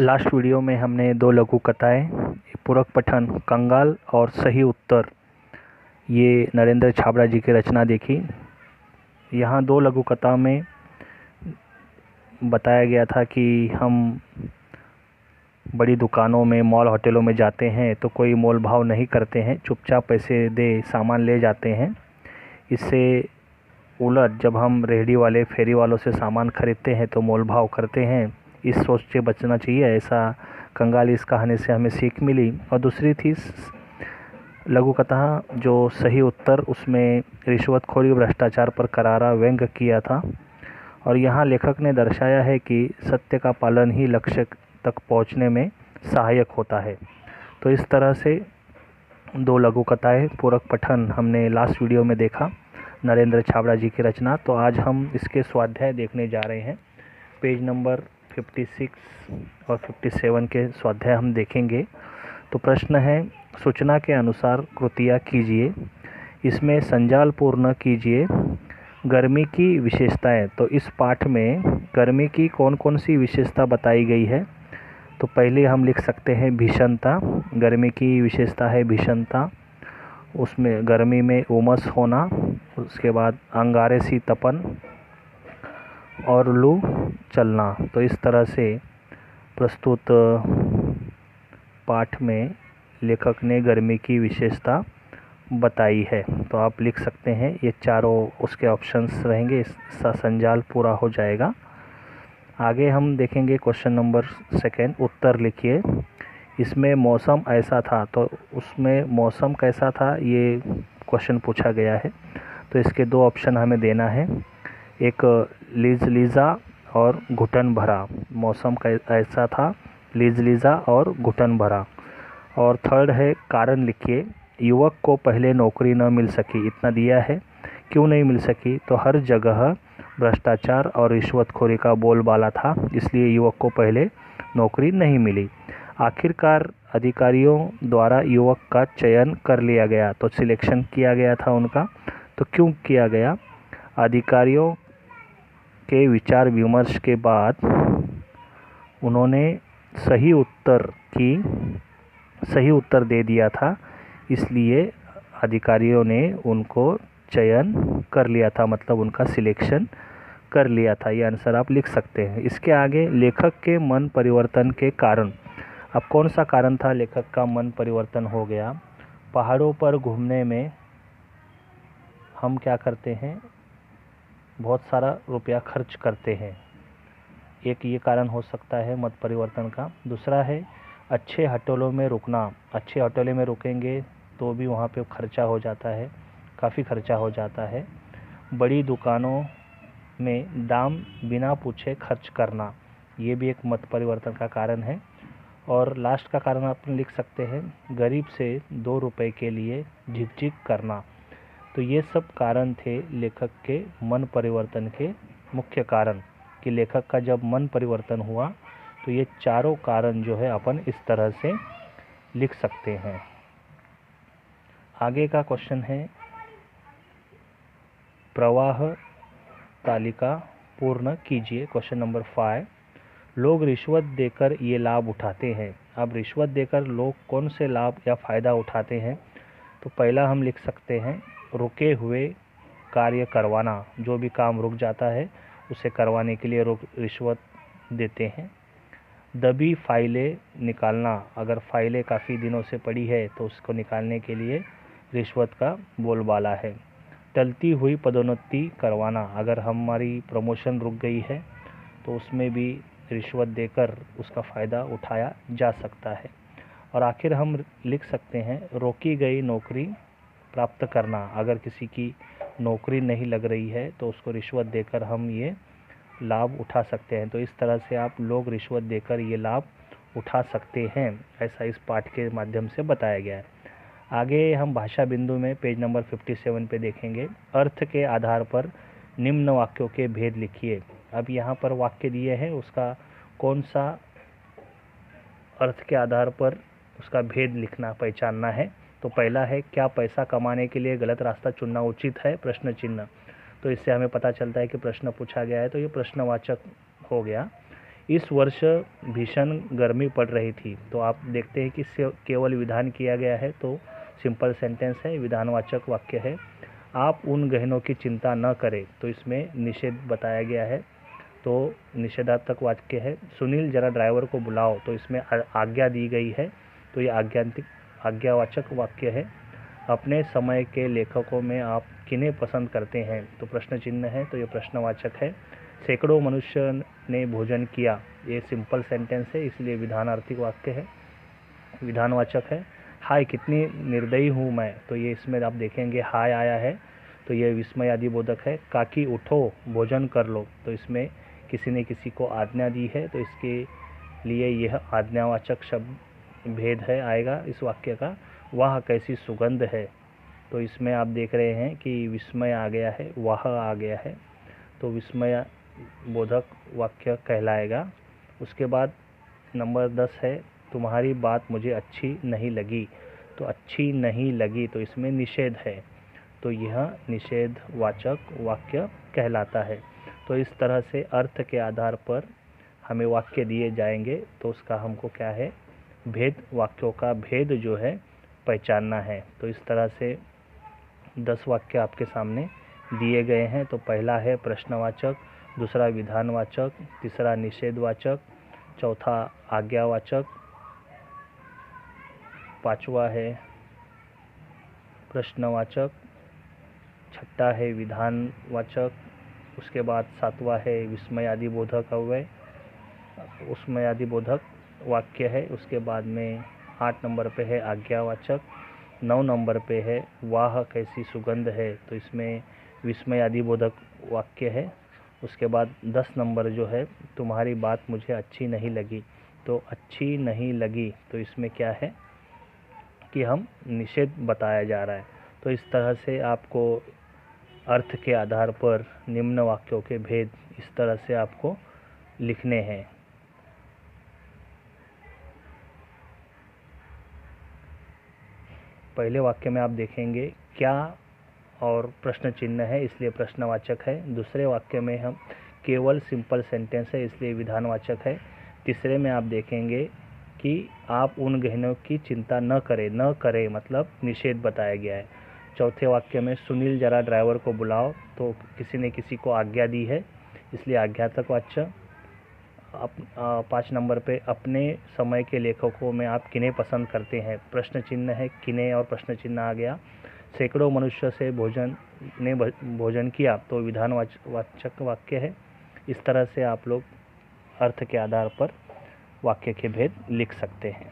Last video में हमने दो लघु कथाएं पूरक पठन कंगाल और सही उत्तर ये नरेंद्र छाबड़ा जी की रचना देखी। यहाँ दो लघु कथा में बताया गया था कि हम बड़ी दुकानों में मॉल होटलों में जाते हैं तो कोई मोल भाव नहीं करते हैं, चुपचाप पैसे दे सामान ले जाते हैं। इससे उलट जब हम रेहड़ी वाले फेरी वालों से सामान खरीदते हैं तो मोल भाव करते हैं। इस सोच से बचना चाहिए, ऐसा कंगाल इस कहानी से हमें सीख मिली। और दूसरी थी लघु कथा जो सही उत्तर, उसमें रिश्वतखोरी भ्रष्टाचार पर करारा व्यंग्य किया था। और यहाँ लेखक ने दर्शाया है कि सत्य का पालन ही लक्ष्य तक पहुँचने में सहायक होता है। तो इस तरह से दो लघु कथाएँ पूरक पठन हमने लास्ट वीडियो में देखा, नरेंद्र छाबड़ा जी की रचना। तो आज हम इसके स्वाध्याय देखने जा रहे हैं। पेज नंबर 56 और 57 के स्वाध्याय हम देखेंगे। तो प्रश्न है, सूचना के अनुसार कृतियाँ कीजिए, इसमें संजाल पूर्ण कीजिए। गर्मी की विशेषताएं, तो इस पाठ में गर्मी की कौन कौन सी विशेषता बताई गई है। तो पहले हम लिख सकते हैं भीषणता। गर्मी की विशेषता है भीषणता, उसमें गर्मी में उमस होना, उसके बाद अंगारे सी तपन और लू चलना। तो इस तरह से प्रस्तुत पाठ में लेखक ने गर्मी की विशेषता बताई है। तो आप लिख सकते हैं, ये चारों उसके ऑप्शंस रहेंगे, इसका संजाल पूरा हो जाएगा। आगे हम देखेंगे क्वेश्चन नंबर 2, उत्तर लिखिए। इसमें मौसम ऐसा था, तो उसमें मौसम कैसा था ये क्वेश्चन पूछा गया है। तो इसके दो ऑप्शन हमें देना है, एक लीजा और घुटन भरा। मौसम ऐसा था, लीजा और घुटन भरा। और थर्ड है कारण लिखिए, युवक को पहले नौकरी न मिल सकी। इतना दिया है, क्यों नहीं मिल सकी, तो हर जगह भ्रष्टाचार और रिश्वतखोरी का बोलबाला था, इसलिए युवक को पहले नौकरी नहीं मिली। आखिरकार अधिकारियों द्वारा युवक का चयन कर लिया गया, तो सिलेक्शन किया गया था उनका। तो क्यों किया गया, अधिकारियों के विचार विमर्श के बाद उन्होंने सही उत्तर दे दिया था, इसलिए अधिकारियों ने उनको चयन कर लिया था, मतलब उनका सिलेक्शन कर लिया था। ये आंसर आप लिख सकते हैं। इसके आगे लेखक के मन परिवर्तन के कारण। अब कौन सा कारण था लेखक का मन परिवर्तन हो गया। पहाड़ों पर घूमने में हम क्या करते हैं, बहुत सारा रुपया खर्च करते हैं, एक ये कारण हो सकता है मत परिवर्तन का। दूसरा है अच्छे होटलों में रुकना। अच्छे होटलों में रुकेंगे तो भी वहाँ पे खर्चा हो जाता है, काफ़ी खर्चा हो जाता है। बड़ी दुकानों में दाम बिना पूछे खर्च करना, ये भी एक मत परिवर्तन का कारण है। और लास्ट का कारण आप लिख सकते हैं, गरीब से 2 रुपए के लिए झिकझिक करना। तो ये सब कारण थे लेखक के मन परिवर्तन के मुख्य कारण, कि लेखक का जब मन परिवर्तन हुआ तो ये चारों कारण जो है अपन इस तरह से लिख सकते हैं। आगे का क्वेश्चन है, प्रवाह तालिका पूर्ण कीजिए। क्वेश्चन नंबर 5, लोग रिश्वत देकर ये लाभ उठाते हैं। अब रिश्वत देकर लोग कौन से लाभ या फ़ायदा उठाते हैं। तो पहला हम लिख सकते हैं, रुके हुए कार्य करवाना। जो भी काम रुक जाता है उसे करवाने के लिए रिश्वत देते हैं। दबी फाइलें निकालना, अगर फाइलें काफ़ी दिनों से पड़ी है तो उसको निकालने के लिए रिश्वत का बोलबाला है। टलती हुई पदोन्नति करवाना, अगर हमारी प्रमोशन रुक गई है तो उसमें भी रिश्वत देकर उसका फ़ायदा उठाया जा सकता है। और आखिर हम लिख सकते हैं, रोकी गई नौकरी प्राप्त करना। अगर किसी की नौकरी नहीं लग रही है तो उसको रिश्वत देकर हम ये लाभ उठा सकते हैं। तो इस तरह से आप लोग रिश्वत देकर ये लाभ उठा सकते हैं, ऐसा इस पाठ के माध्यम से बताया गया है। आगे हम भाषा बिंदु में पेज नंबर 57 पे देखेंगे, अर्थ के आधार पर निम्न वाक्यों के भेद लिखिए। अब यहाँ पर वाक्य दिए हैं, उसका कौन सा अर्थ के आधार पर उसका भेद लिखना, पहचानना है। तो पहला है, क्या पैसा कमाने के लिए गलत रास्ता चुनना उचित है, प्रश्न चिन्ह। तो इससे हमें पता चलता है कि प्रश्न पूछा गया है, तो ये प्रश्नवाचक हो गया। इस वर्ष भीषण गर्मी पड़ रही थी। तो आप देखते हैं कि केवल विधान किया गया है, तो सिंपल सेंटेंस है, विधानवाचक वाक्य है। आप उन गहनों की चिंता न करें, तो इसमें निषेध बताया गया है, तो निषेधात्मक वाक्य है। सुनील जरा ड्राइवर को बुलाओ, तो इसमें आज्ञा दी गई है, तो ये आज्ञावाचक वाक्य है। अपने समय के लेखकों में आप किन्हें पसंद करते हैं, तो प्रश्न चिन्ह है, तो ये प्रश्नवाचक है। सैकड़ों मनुष्य ने भोजन किया, ये सिंपल सेंटेंस है, इसलिए विधानार्थक वाक्य है, विधानवाचक है। हाय कितनी निर्दयी हूँ मैं, तो ये इसमें आप देखेंगे हाय आया है, तो ये विस्मय आदि बोधक है। काकी उठो भोजन कर लो, तो इसमें किसी ने किसी को आज्ञा दी है, तो इसके लिए यह आज्ञावाचक शब्द भेद है आएगा इस वाक्य का। वह कैसी सुगंध है, तो इसमें आप देख रहे हैं कि विस्मय आ गया है, वह आ गया है, तो विस्मय बोधक वाक्य कहलाएगा। उसके बाद नंबर 10 है, तुम्हारी बात मुझे अच्छी नहीं लगी, तो अच्छी नहीं लगी, तो इसमें निषेध है, तो यह निषेधवाचक वाक्य कहलाता है। तो इस तरह से अर्थ के आधार पर हमें वाक्य दिए जाएंगे, तो उसका हमको क्या है, भेद, वाक्यों का भेद जो है पहचानना है। तो इस तरह से 10 वाक्य आपके सामने दिए गए हैं। तो पहला है प्रश्नवाचक, दूसरा विधानवाचक, तीसरा निषेधवाचक, चौथा आज्ञावाचक, पांचवा है प्रश्नवाचक, छठा है विधानवाचक, उसके बाद सातवां है विस्मयादिबोधक अव्यय, विस्मयादिबोधक वाक्य है। उसके बाद में 8 नंबर पे है आज्ञावाचक, 9 नंबर पे है वाह कैसी सुगंध है, तो इसमें विस्मयादिबोधक वाक्य है। उसके बाद 10 नंबर जो है तुम्हारी बात मुझे अच्छी नहीं लगी, तो अच्छी नहीं लगी, तो इसमें क्या है कि हम निषेध बताया जा रहा है। तो इस तरह से आपको अर्थ के आधार पर निम्न वाक्यों के भेद इस तरह से आपको लिखने हैं। पहले वाक्य में आप देखेंगे क्या और प्रश्न चिन्ह है, इसलिए प्रश्नवाचक है। दूसरे वाक्य में हम केवल सिंपल सेंटेंस है, इसलिए विधानवाचक है। तीसरे में आप देखेंगे कि आप उन गहनों की चिंता न करें मतलब निषेध बताया गया है। चौथे वाक्य में सुनील जरा ड्राइवर को बुलाओ, तो किसी ने किसी को आज्ञा दी है, इसलिए आज्ञार्थक वाच्य। 5 नंबर पे अपने समय के लेखकों में आप किन्हें पसंद करते हैं, प्रश्न चिन्ह है, किन्हें और प्रश्न चिन्ह आ गया। सैकड़ों मनुष्य से भोजन किया, तो विधानवाचक वाक्य है। इस तरह से आप लोग अर्थ के आधार पर वाक्य के भेद लिख सकते हैं।